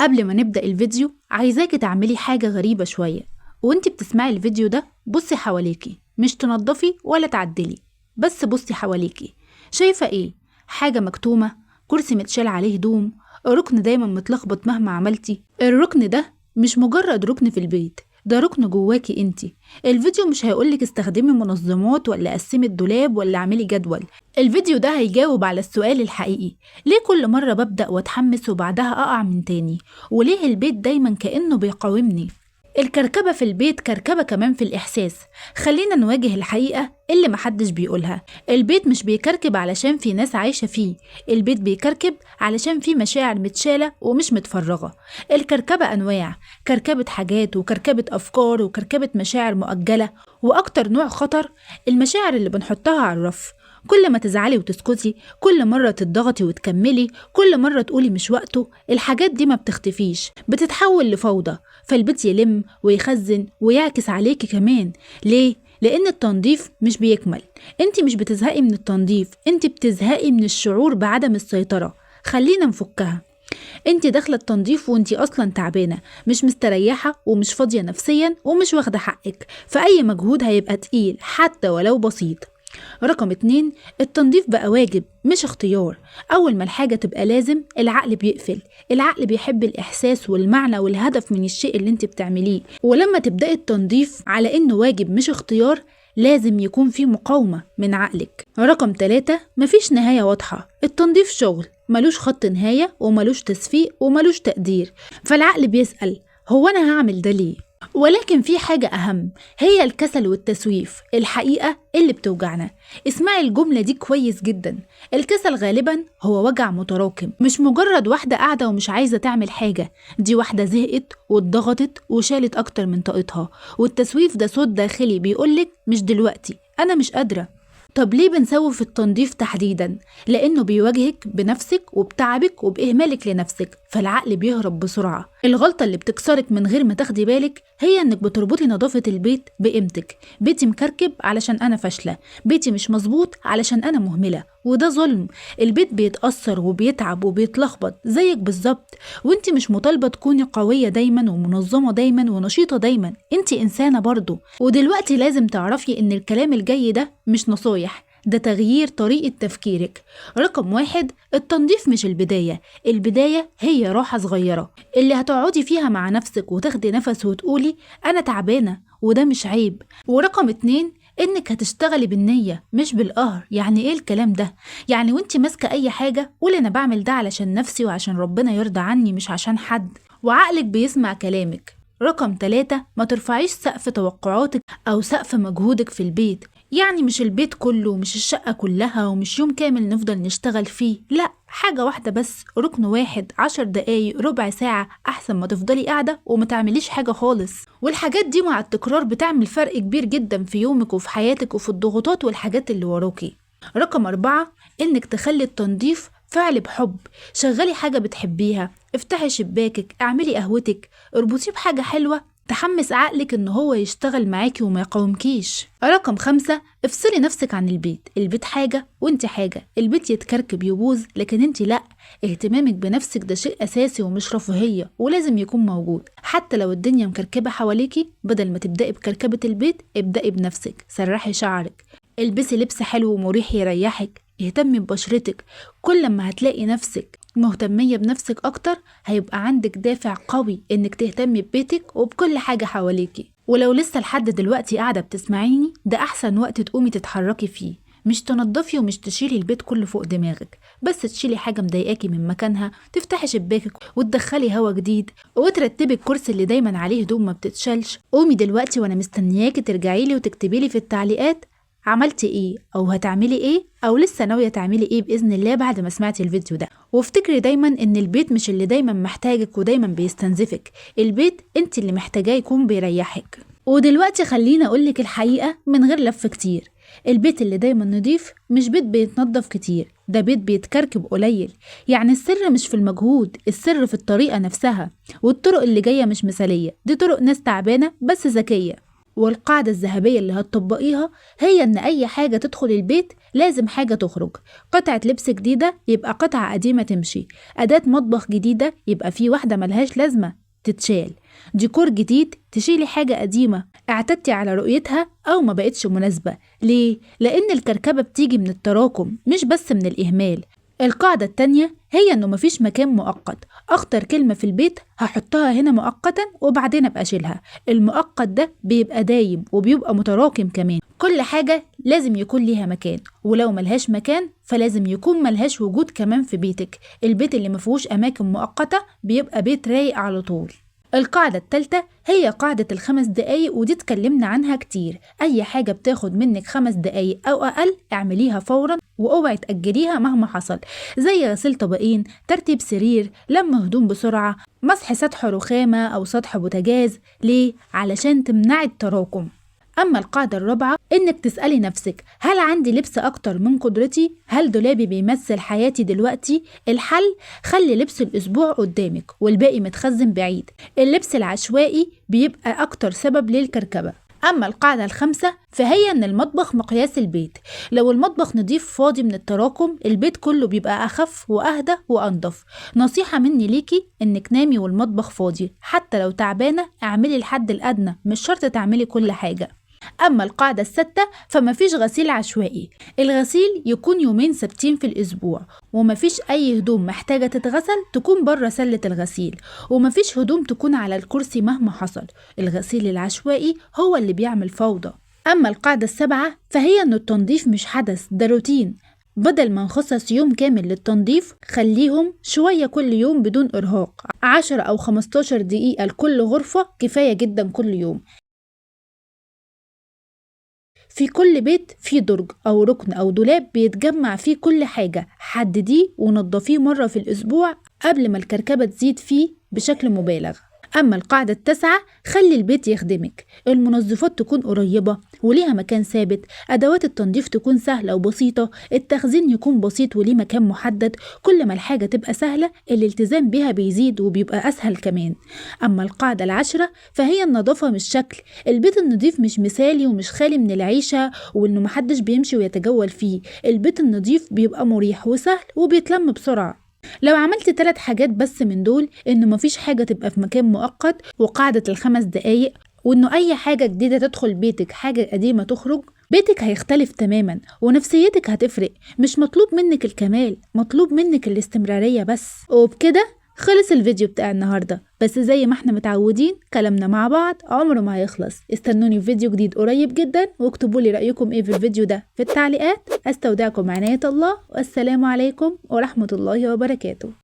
قبل ما نبدأ الفيديو عايزاكي تعملي حاجة غريبة شوية. وانتي بتسمعي الفيديو ده بصي حواليكي، مش تنضفي ولا تعدلي، بس بصي حواليكي. شايفة ايه؟ حاجة مكتومة، كرسي متشال عليه هدوم، ركن دايما متلخبط مهما عملتي. الركن ده مش مجرد ركن في البيت، ده ركن جواكي انتي. الفيديو مش هيقولك استخدمي منظمات ولا قسمي الدولاب ولا اعملي جدول. الفيديو ده هيجاوب على السؤال الحقيقي: ليه كل مرة ببدأ واتحمس وبعدها اقع من تاني؟ وليه البيت دايما كأنه بيقاومني؟ الكركبة في البيت كركبة كمان في الإحساس. خلينا نواجه الحقيقة اللي محدش بيقولها. البيت مش بيكركب علشان في ناس عايشة فيه، البيت بيكركب علشان في مشاعر متشالة ومش متفرغة. الكركبة أنواع: كركبة حاجات وكركبة أفكار وكركبة مشاعر مؤجلة. وأكتر نوع خطر المشاعر اللي بنحطها على الرف. كل ما تزعلي وتسكتي، كل مرة تضغطي وتكملي، كل مرة تقولي مش وقته. الحاجات دي ما بتختفيش، بتتحول لفوضى، فالبيت يلم ويخزن ويعكس عليكي كمان. ليه؟ لأن التنظيف مش بيكمل. انت مش بتزهقي من التنظيف، انت بتزهقي من الشعور بعدم السيطرة. خلينا نفكها. انت داخلة التنظيف وانت أصلا تعبانة، مش مستريحة ومش فاضية نفسيا ومش واخدة حقك، فأي مجهود هيبقى تقيل حتى ولو بسيط. رقم 2: التنظيف بقى واجب مش اختيار. أول ما الحاجة تبقى لازم العقل بيقفل. العقل بيحب الإحساس والمعنى والهدف من الشيء اللي انت بتعمليه. ولما تبدأي التنظيف على إنه واجب مش اختيار، لازم يكون في مقاومة من عقلك. رقم 3: مفيش نهاية واضحة. التنظيف شغل ملوش خط نهاية وملوش تسفيق وملوش تقدير، فالعقل بيسأل: هو أنا هعمل ده ليه؟ ولكن في حاجة أهم، هي الكسل والتسويف، الحقيقة اللي بتوجعنا. اسمعي الجملة دي كويس جدا: الكسل غالبا هو وجع متراكم، مش مجرد واحدة قاعدة ومش عايزة تعمل حاجة، دي واحدة زهقت واتضغطت وشالت أكتر من طاقتها. والتسويف ده صوت داخلي بيقولك مش دلوقتي، أنا مش قادرة. طب ليه بنسوف التنظيف تحديدا؟ لأنه بيواجهك بنفسك وبتعبك وبإهمالك لنفسك، فالعقل بيهرب بسرعة. الغلطة اللي بتكسرك من غير ما تاخدي بالك هي إنك بتربطي نظافة البيت بقيمتك. بيتي مكركب علشان أنا فاشلة، بيتي مش مظبوط علشان أنا مهملة، وده ظلم. البيت بيتأثر وبيتعب وبيتلخبط زيك بالظبط، وانت مش مطالبة تكوني قوية دايما ومنظمة دايما ونشيطة دايما، انت إنسانة برضو. ودلوقتي لازم تعرفي إن الكلام الجاي ده مش نصايح، ده تغيير طريقة تفكيرك. رقم 1: التنظيف مش البداية، البداية هي راحة صغيرة اللي هتقعدي فيها مع نفسك وتاخدي نفس وتقولي أنا تعبانة، وده مش عيب. ورقم 2: إنك هتشتغلي بالنية مش بالقهر. يعني إيه الكلام ده؟ يعني وإنتي ماسكة أي حاجة قولي أنا بعمل ده علشان نفسي وعشان ربنا يرضى عني، مش عشان حد، وعقلك بيسمع كلامك. رقم 3: ما ترفعيش سقف توقعاتك أو سقف مجهودك في البيت. يعني مش البيت كله، مش الشقة كلها، ومش يوم كامل نفضل نشتغل فيه، لا، حاجة واحدة بس، ركن واحد، 10 دقايق، ربع ساعة، أحسن ما تفضلي قاعدة وما تعمليش حاجة خالص. والحاجات دي مع التكرار بتعمل فرق كبير جدا في يومك وفي حياتك وفي الضغوطات والحاجات اللي وراكي. رقم 4: إنك تخلي التنظيف فعل بحب. شغلي حاجة بتحبيها، افتحي شباكك، اعملي قهوتك، اربطيه بحاجة حلوة تحمس عقلك ان هو يشتغل معاكي وما يقاومكيش. رقم 5: افصلي نفسك عن البيت. البيت حاجة وانت حاجة، البيت يتكركب يبوظ لكن انت لا. اهتمامك بنفسك ده شيء اساسي ومش رفاهية، ولازم يكون موجود حتى لو الدنيا مكركبة حواليكي. بدل ما تبدأي بكركبة البيت، ابدأي بنفسك. سرحي شعرك، البسي لبس حلو ومريح يريحك، اهتمي ببشرتك. كل ما هتلاقي نفسك مهتمية بنفسك أكتر، هيبقى عندك دافع قوي إنك تهتمي ببيتك وبكل حاجة حواليكي. ولو لسه لحد دلوقتي قاعدة بتسمعيني، ده أحسن وقت تقومي تتحركي فيه. مش تنضفي ومش تشيلي البيت كله فوق دماغك، بس تشيلي حاجة مضايقاكي من مكانها، تفتحي شباكك وتدخلي هوا جديد، وترتبي الكرسي اللي دايما عليه هدوم ما بتتشالش. قومي دلوقتي وأنا مستنياكي ترجعيلي وتكتبيلي في التعليقات عملتي ايه او هتعملي ايه او لسه ناوية تعملي ايه بإذن الله بعد ما سمعتي الفيديو ده. وافتكري دايما ان البيت مش اللي دايما محتاجك ودايما بيستنزفك، البيت انت اللي محتاجاه يكون بيريحك. ودلوقتي خليني اقولك الحقيقة من غير لف كتير: البيت اللي دايما نضيف مش بيت بيتنضف كتير، ده بيت بيتكركب قليل. يعني السر مش في المجهود، السر في الطريقة نفسها. والطرق اللي جاية مش مثالية، دي طرق ناس تعبانة بس ذكية. والقاعدة الذهبية اللي هتطبقيها هي إن أي حاجة تدخل البيت لازم حاجة تخرج. قطعة لبس جديدة يبقى قطعة قديمة تمشي. أداة مطبخ جديدة يبقى في واحدة ملهاش لازمة تتشال. ديكور جديد تشيلي حاجة قديمة اعتدتي على رؤيتها أو ما بقتش مناسبة. ليه؟ لأن الكركبة بتيجي من التراكم مش بس من الإهمال. القاعدة التانية هي إنه مفيش مكان مؤقت. أخطر كلمة في البيت هحطها هنا مؤقتا وبعدين أبقى أشيلها. المؤقت ده بيبقى دايم وبيبقى متراكم كمان. كل حاجة لازم يكون ليها مكان، ولو ملهاش مكان فلازم يكون ملهاش وجود كمان في بيتك. البيت اللي مفيهوش أماكن مؤقتة بيبقى بيت رايق على طول. القاعدة التالتة هي قاعدة ال5 دقايق، ودي اتكلمنا عنها كتير. أي حاجة بتاخد منك 5 دقايق أو أقل اعمليها فورا واوعي تأجليها مهما حصل، زي غسيل طبقين، ترتيب سرير، لم هدوم بسرعة، مسح سطح رخامة أو سطح بوتاجاز. ليه؟ علشان تمنعي التراكم. أما القاعدة الرابعة إنك تسألي نفسك، هل عندي لبس أكتر من قدرتي؟ هل دولابي بيمثل حياتي دلوقتي؟ الحل: خلي لبس الأسبوع قدامك والباقي متخزن بعيد. اللبس العشوائي بيبقى أكتر سبب للكركبة. أما القاعدة الخامسة فهي إن المطبخ مقياس البيت. لو المطبخ نضيف فاضي من التراكم البيت كله بيبقى أخف وأهدى وأنضف. نصيحة مني ليكي إنك نامي والمطبخ فاضي، حتى لو تعبانة اعملي الحد الأدنى، مش شرط تعملي كل حاجة. أما القاعدة السادسة فمفيش غسيل عشوائي. الغسيل يكون يومين ثابتين في الأسبوع، ومفيش أي هدوم محتاجة تتغسل تكون بره سلة الغسيل، ومفيش هدوم تكون على الكرسي مهما حصل. الغسيل العشوائي هو اللي بيعمل فوضى. أما القاعدة السابعة فهي إن التنظيف مش حدث، ده روتين. بدل ما نخصص يوم كامل للتنظيف خليهم شوية كل يوم بدون إرهاق. 10 أو 15 دقيقة لكل غرفة كفاية جدا كل يوم. في كل بيت في درج أو ركن أو دولاب بيتجمع فيه كل حاجة، حدديه ونضفيه مرة في الأسبوع قبل ما الكركبة تزيد فيه بشكل مبالغ. أما القاعدة التاسعة خلي البيت يخدمك. المنظفات تكون قريبة وليها مكان ثابت، أدوات التنظيف تكون سهلة وبسيطة، التخزين يكون بسيط وليه مكان محدد. كل ما الحاجة تبقى سهلة الالتزام بها بيزيد وبيبقى أسهل كمان. أما القاعدة العاشرة فهي النظافة مش شكل. البيت النظيف مش مثالي ومش خالي من العيشة وإنه محدش بيمشي ويتجول فيه. البيت النظيف بيبقى مريح وسهل وبيتلم بسرعة. لو عملت 3 حاجات بس من دول، إنه مفيش حاجة تبقى في مكان مؤقت، وقاعدة ال5 دقايق، وإنه أي حاجة جديدة تدخل بيتك حاجة قديمة تخرج، بيتك هيختلف تماما ونفسيتك هتفرق. مش مطلوب منك الكمال، مطلوب منك الاستمرارية بس. وبكده خلص الفيديو بتاع النهاردة، بس زي ما احنا متعودين كلامنا مع بعض عمره ما هيخلص. استنوني في فيديو جديد قريب جدا، واكتبوا لي رأيكم ايه في الفيديو ده في التعليقات. استودعكم عناية الله، والسلام عليكم ورحمة الله وبركاته.